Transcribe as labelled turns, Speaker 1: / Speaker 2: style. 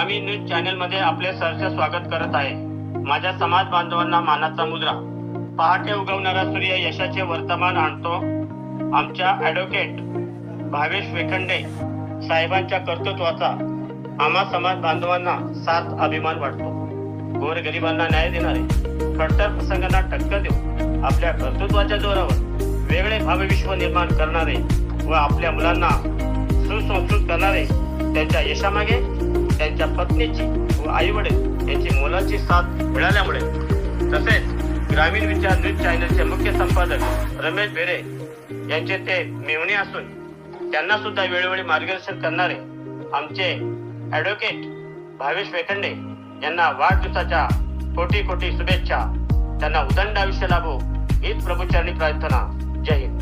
Speaker 1: ग्रामीण news channel मध्ये आपले सहर्ष स्वागत करत आहे। माझ्या समाज बांधवांना मानाचा मुद्रा। पहाटे उगवणारा सूर्य यशाचे वर्तमान आणतो। आमच्या ॲडव्होकेट भावेश वेखंडे साहेबांच्या कर्तृत्वाचा आम्हा समाज बांधवांना सार्थ अभिमान वाटतो। गोरगरिबांना न्याय देणारे, खडतर प्रसंगांना टक्कर देऊन आपल्या कर्तृत्वाच्या जोरावर वेगळे भावविश्व निर्माण करणारे व आपल्या मुलांना सुसंस्कृत करणारे, त्यांच्या यशामागे त्यांच्या पत्नीची व आईवडील यांची मोलाची साथ मिळाल्यामुळे, तसेच ग्रामीण विचार न्यूज चॅनलचे मुख्य संपादक रमेश बेरे यांचे ते मेव्हणे असून त्यांना सुद्धा वेळोवेळी मार्गदर्शन करणारे आमचे ॲडव्होकेट भावेश वेखंडे यांना वाढदिवसाच्या कोटी कोटी शुभेच्छा। त्यांना उदंड आयुष्य लाभो हीच प्रभूचरणी प्रार्थना। जय हिंद।